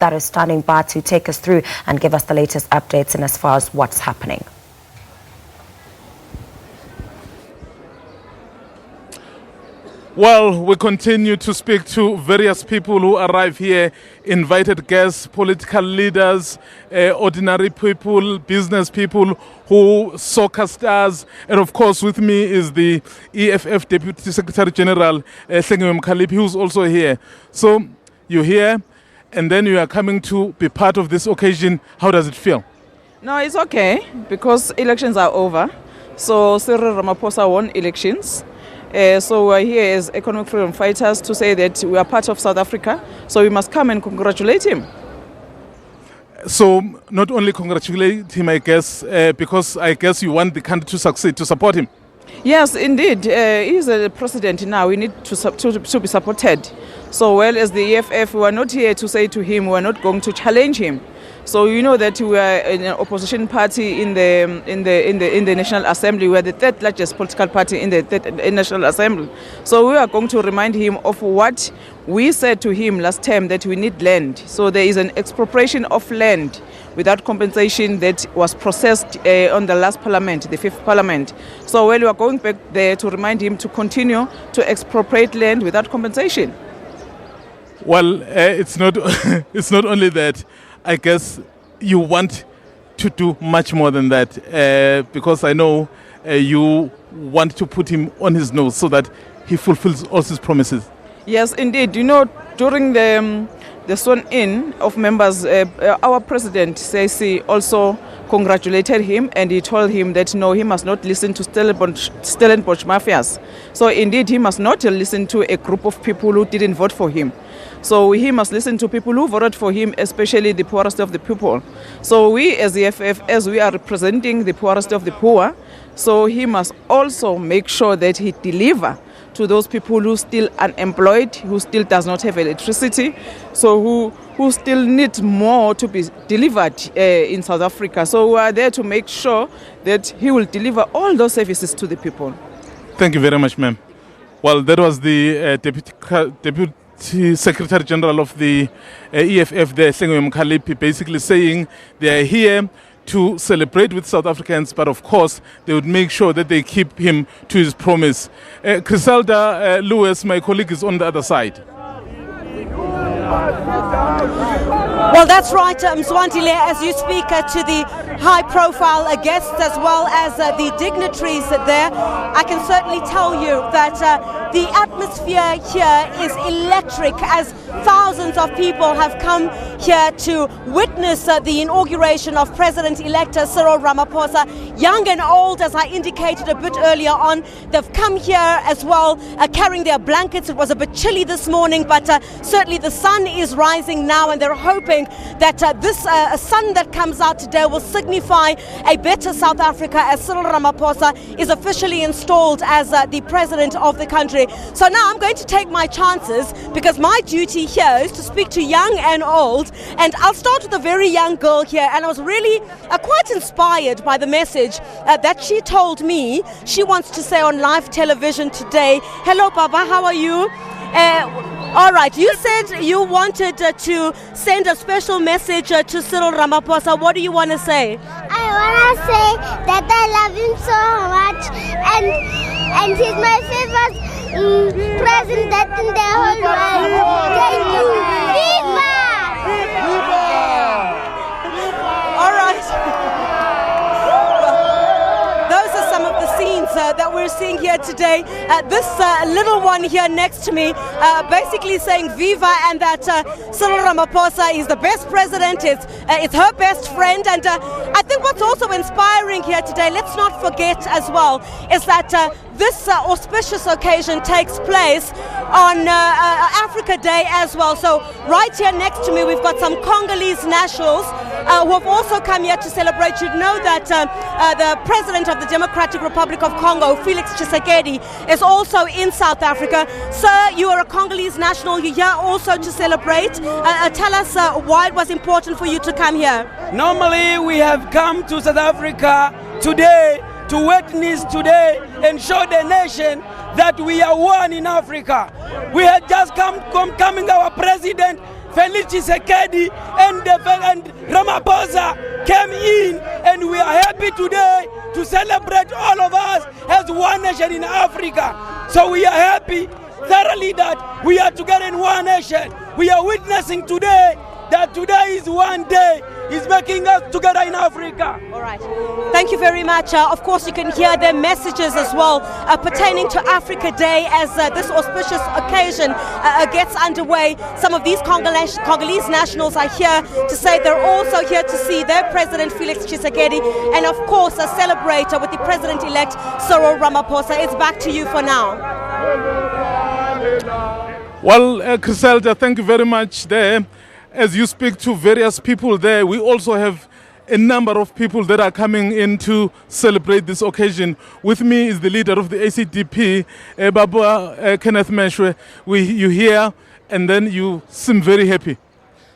that is standing by to take us through and give us the latest updates in as far as what's happening. Well, we continue to speak to various people who arrive here, invited guests, political leaders, ordinary people, business people, soccer stars, and of course with me is the EFF Deputy Secretary General, Sengiwe Mkhalipi, who's also here. So you're here, and then you are coming to be part of this occasion. How does it feel? No, it's okay, because elections are over. So Cyril Ramaphosa won elections. So we're here as economic freedom fighters to say that we are part of South Africa, so we must come and congratulate him. So not only congratulate him, I guess, because I guess you want the country to succeed, to support him. Yes, indeed. He's a president now. We need to be supported. So, well, as the EFF, we are not here to say to him, we are not going to challenge him. So you know that we are an opposition party in the National Assembly. We are the third largest political party in the National Assembly. So we are going to remind him of what we said to him last time, that we need land. So there is an expropriation of land without compensation that was processed on the last parliament, the 5th parliament. So well, we are going back there to remind him to continue to expropriate land without compensation. Well, it's not it's not only that. I guess you want to do much more than that, because I know you want to put him on his nose so that he fulfills all his promises. Yes, indeed. You know, during the sworn-in of members, our president, SABC, also congratulated him, and he told him that no, he must not listen to Stellenbosch mafias. So indeed, he must not listen to a group of people who didn't vote for him. So he must listen to people who voted for him, especially the poorest of the people. So we as the EFF, as we are representing the poorest of the poor, so he must also make sure that he deliver to those people who still unemployed, who still does not have electricity, so who still need more to be delivered in South Africa. So we are there to make sure that he will deliver all those services to the people. Thank you very much, ma'am. Well, that was the Deputy Secretary General of the EFF there, Sengiwe Mkhalipi, basically saying they are here to celebrate with South Africans, but of course they would make sure that they keep him to his promise. Griselda Lewis, my colleague, is on the other side. Well, that's right, Mswandile, as you speak to the high-profile guests as well as the dignitaries there, I can certainly tell you that the atmosphere here is electric, as thousands of people have come here to witness the inauguration of President-elect Cyril Ramaphosa. Young and old, as I indicated a bit earlier on, they've come here as well carrying their blankets. It was a bit chilly this morning, but certainly the sun is rising now, and they're hoping that this sun that comes out today will signify a better South Africa, as Cyril Ramaphosa is officially installed as the president of the country. So now I'm going to take my chances, because my duty here is to speak to young and old, and I'll start with a very young girl here, and I was really quite inspired by the message that she told me she wants to say on live television today. Hello, Baba, how are you? All right, you said you wanted to send a special message to Cyril Ramaphosa. What do you want to say? I want to say that I love him so much, and he's my favorite president in the whole world. Thank you. Viva! All right. Those are some of the scenes that we're seeing here today. This little one here next to me basically saying Viva, and that Cyril Ramaphosa is the best president, it's her best friend. And I think what's also inspiring here today, let's not forget as well, is that this auspicious occasion takes place on Africa Day as well. So right here next to me, we've got some Congolese nationals who have also come here to celebrate. You know that the president of the Democratic Republic of Congo, Felix Tshisekedi, is also in South Africa. Sir, you are a Congolese national. You're here also to celebrate. Tell us why it was important for you to come here. Normally, we have come to South Africa today to witness today and show the nation that we are one in Africa. We had just coming our president Felix Tshisekedi, and Ramaphosa came in, and we are happy today to celebrate all of us as one nation in Africa. So we are happy thoroughly that we are together in one nation. We are witnessing today that today is one day, is making us together in Africa. All right. Thank you very much. Of course, you can hear their messages as well pertaining to Africa Day as this auspicious occasion gets underway. Some of these Congolese nationals are here to say they're also here to see their president, Felix Tshisekedi, and of course, celebrate with the president-elect, Cyril Ramaphosa. It's back to you for now. Well, Griselda, thank you very much there. As you speak to various people there, we also have a number of people that are coming in to celebrate this occasion. With me is the leader of the ACDP, Kenneth Meshwe. You here, and then you seem very happy.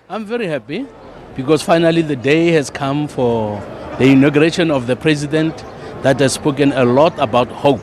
I'm very happy because finally the day has come for the inauguration of the president that has spoken a lot about hope.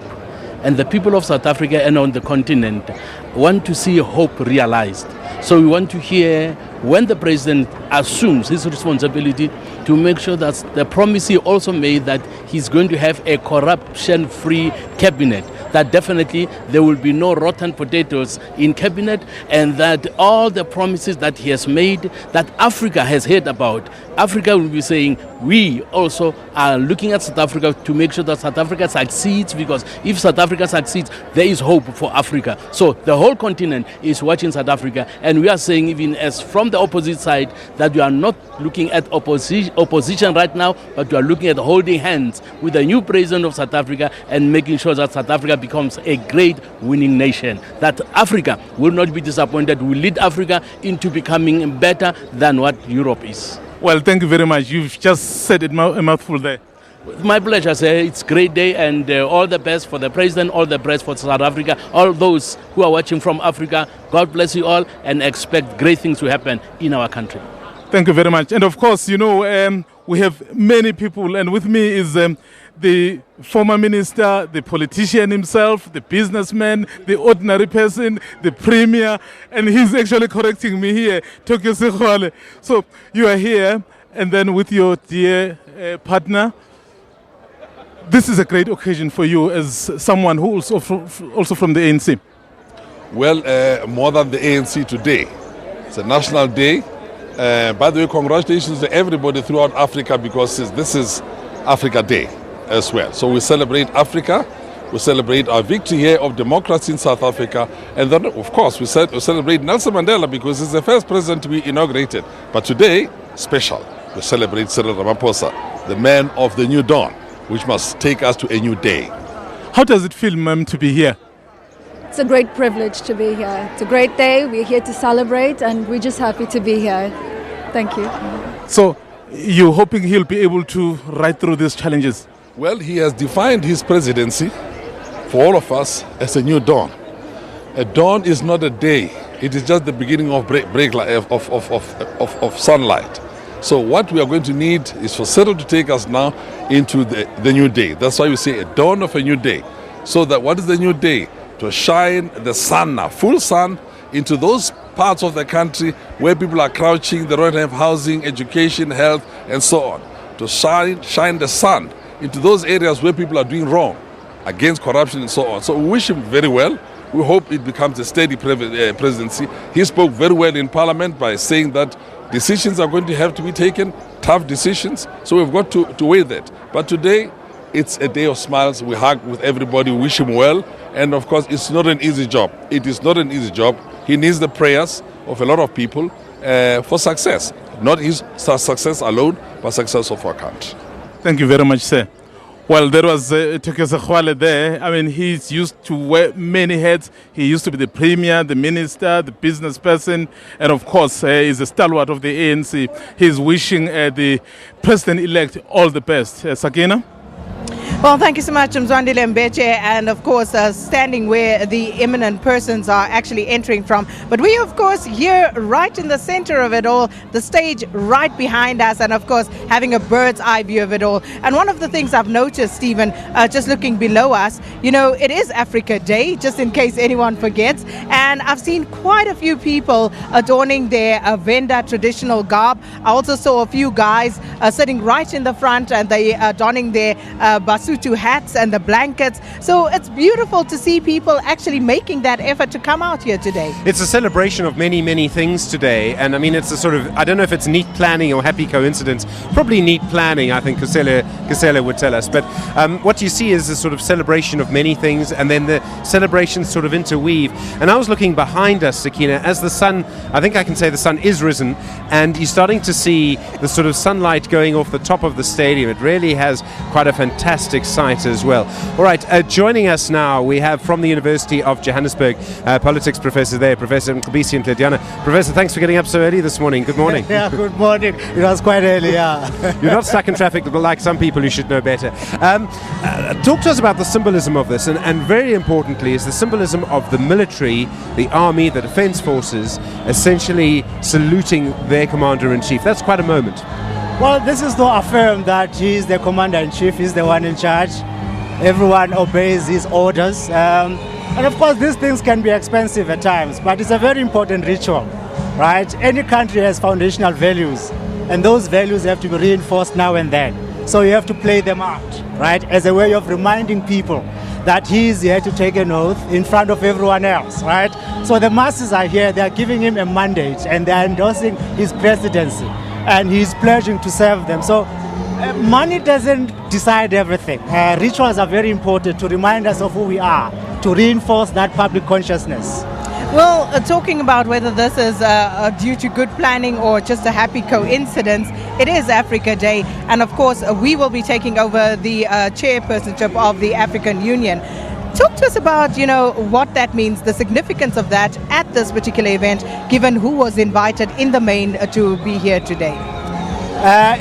And the people of South Africa and on the continent want to see hope realized. So we want to hear when the president assumes his responsibility to make sure that the promise he also made that he's going to have a corruption-free cabinet, that definitely there will be no rotten potatoes in cabinet, and that all the promises that he has made that Africa has heard about, Africa will be saying, we also are looking at South Africa to make sure that South Africa succeeds, because if South Africa succeeds, there is hope for Africa. So the whole continent is watching South Africa, and we are saying, even as from the opposite side, that we are not looking at opposition right now, but we are looking at holding hands with the new president of South Africa and making sure that South Africa becomes a great winning nation, that Africa will not be disappointed, will lead Africa into becoming better than what Europe is. Well, thank you very much. You've just said it a mouthful there. My pleasure, sir. It's a great day, and all the best for the president, all the best for South Africa, all those who are watching from Africa. God bless you all, and expect great things to happen in our country. Thank you very much. And of course, you know, we have many people, and with me is the former minister, the politician himself, the businessman, the ordinary person, the premier, and he's actually correcting me here, Tokyo Sekhwale. So you are here, and then with your dear partner. This is a great occasion for you as someone who also from the ANC. Well, more than the ANC today. It's a national day. By the way, congratulations to everybody throughout Africa, because this is Africa Day as well. So we celebrate Africa, we celebrate our victory here of democracy in South Africa, and then of course we celebrate Nelson Mandela because he's the first president to be inaugurated. But today, special, we celebrate Cyril Ramaphosa, the man of the new dawn, which must take us to a new day. How does it feel, ma'am, to be here? It's a great privilege to be here. It's a great day. We're here to celebrate, and we're just happy to be here. Thank you. So you're hoping he'll be able to ride through these challenges? Well, he has defined his presidency for all of us as a new dawn. A dawn is not a day. It is just the beginning of of sunlight. So what we are going to need is for Cyril to take us now into the new day. That's why we say a dawn of a new day. So that what is the new day? To shine the sun now, full sun, into those parts of the country where people are crouching, they don't have housing, education, health, and so on. To shine the sun into those areas where people are doing wrong, against corruption and so on. So we wish him very well. We hope it becomes a steady presidency. He spoke very well in Parliament by saying that decisions are going to have to be taken, tough decisions. So we've got to weigh that. But today, it's a day of smiles. We hug with everybody, wish him well. And of course, it's not an easy job. It is not an easy job. He needs the prayers of a lot of people for success. Not his success alone, but success of our country. Thank you very much, sir. Well, there was Tokyo Sekhwale there. I mean, he's used to wear many hats. He used to be the premier, the minister, the business person, and of course, he's a stalwart of the ANC. He's wishing the president-elect all the best. Sakina? Well, thank you so much, Mzwandile Mbeche, and of course standing where the eminent persons are actually entering from. But we, of course, here right in the center of it all, the stage right behind us, and of course having a bird's eye view of it all. And one of the things I've noticed, Stephen, just looking below us, you know, it is Africa Day, just in case anyone forgets, and I've seen quite a few people adorning their Venda traditional garb. I also saw a few guys sitting right in the front, and they are donning their Basotho hats and the blankets. So it's beautiful to see people actually making that effort to come out here today. It's a celebration of many, many things today. And I mean, it's a sort of, I don't know if it's neat planning or happy coincidence. Probably neat planning, I think Kusele would tell us. But what you see is a sort of celebration of many things, and then the celebrations sort of interweave. And I was looking behind us, Sakina, as the sun, I think I can say the sun is risen, and you're starting to see the sort of sunlight going off the top of the stadium. It really has quite a fantastic sight as well. All right, joining us now, we have from the University of Johannesburg, politics professor there, Professor Mkubisi Mtlediana. Professor, thanks for getting up so early this morning. Good morning. Yeah, good morning. It was quite early, yeah. You're not stuck in traffic like some people who should know better. Talk to us about the symbolism of this, and very importantly is the symbolism of the military, the army, the defense forces, essentially saluting their commander-in-chief. That's quite a moment. Well, this is to affirm that he is the commander-in-chief, he's the one in charge. Everyone obeys his orders. And of course, these things can be expensive at times, but it's a very important ritual, right? Any country has foundational values, and those values have to be reinforced now and then. So you have to play them out, right? As a way of reminding people that he is here to take an oath in front of everyone else, right? So the masses are here, they are giving him a mandate, and they are endorsing his presidency, and he's pledging to serve them. So money doesn't decide everything. Rituals are very important to remind us of who we are, to reinforce that public consciousness. Well, talking about whether this is due to good planning or just a happy coincidence, it is Africa Day, and of course we will be taking over the chairpersonship of the African Union. Talk to us about, you know, what that means, the significance of that at this particular event, given who was invited in the main to be here today.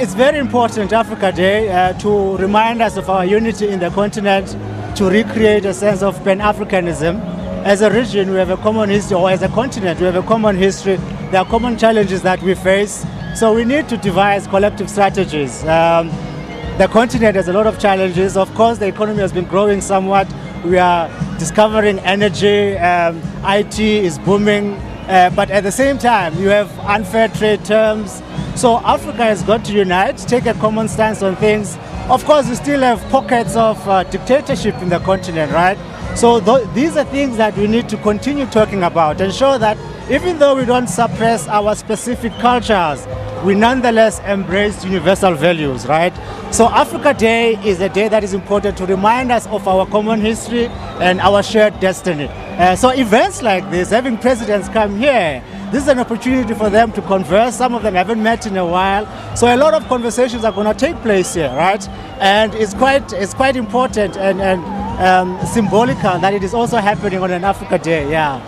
It's very important, Africa Day, to remind us of our unity in the continent, to recreate a sense of Pan-Africanism. As a region, we have a common history, or as a continent, we have a common history. There are common challenges that we face, so we need to devise collective strategies. The continent has a lot of challenges. Of course, the economy has been growing somewhat. We are discovering energy, IT is booming, but at the same time, you have unfair trade terms. So Africa has got to unite, take a common stance on things. Of course, we still have pockets of dictatorship in the continent, right? So these are things that we need to continue talking about and show that even though we don't suppress our specific cultures, we nonetheless embrace universal values, right? So Africa Day is a day that is important to remind us of our common history and our shared destiny. So events like this, having presidents come here, this is an opportunity for them to converse. Some of them haven't met in a while. So a lot of conversations are going to take place here, right? And it's quite important and symbolical that it is also happening on an Africa Day, yeah.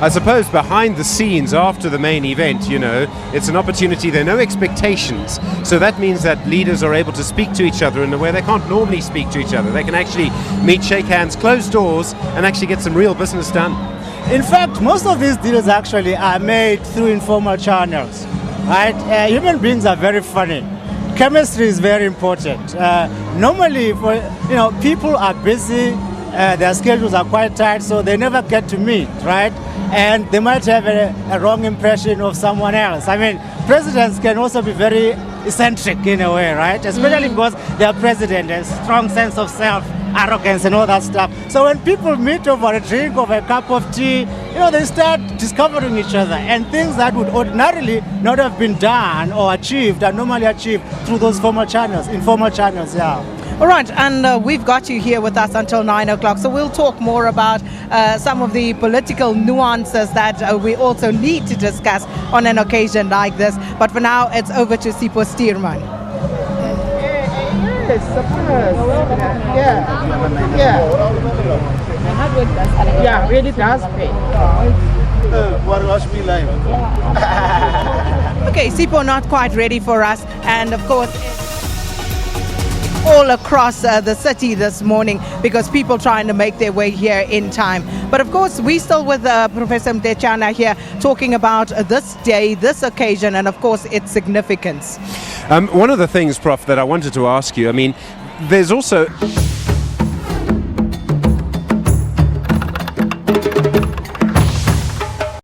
I suppose behind the scenes after the main event, you know, it's an opportunity. There are no expectations. So that means that leaders are able to speak to each other in a way they can't normally speak to each other. They can actually meet, shake hands, close doors, and actually get some real business done. In fact, most of these deals actually are made through informal channels, right? Human beings are very funny. Chemistry is very important. Normally, people are busy. Their schedules are quite tight, so they never get to meet, right? And they might have a wrong impression of someone else. I mean, presidents can also be very eccentric in a way, right? Especially because they are president, a strong sense of self, arrogance and all that stuff. So when people meet over a drink, over a cup of tea, they start discovering each other, and things that would ordinarily not have been done or achieved are normally achieved through those informal channels, yeah. All right, and we've got you here with us until 9 o'clock, so we'll talk more about some of the political nuances that we also need to discuss on an occasion like this. But for now, it's over to Sipho Stearman. Yes, of course. Yeah, really does pay. Okay, Sipho not quite ready for us, and of course... all across the city this morning because people trying to make their way here in time. But of course, we still with Professor Mdechana here talking about this day, this occasion, and of course its significance. One of the things, Prof, that I wanted to ask you, I mean, there's also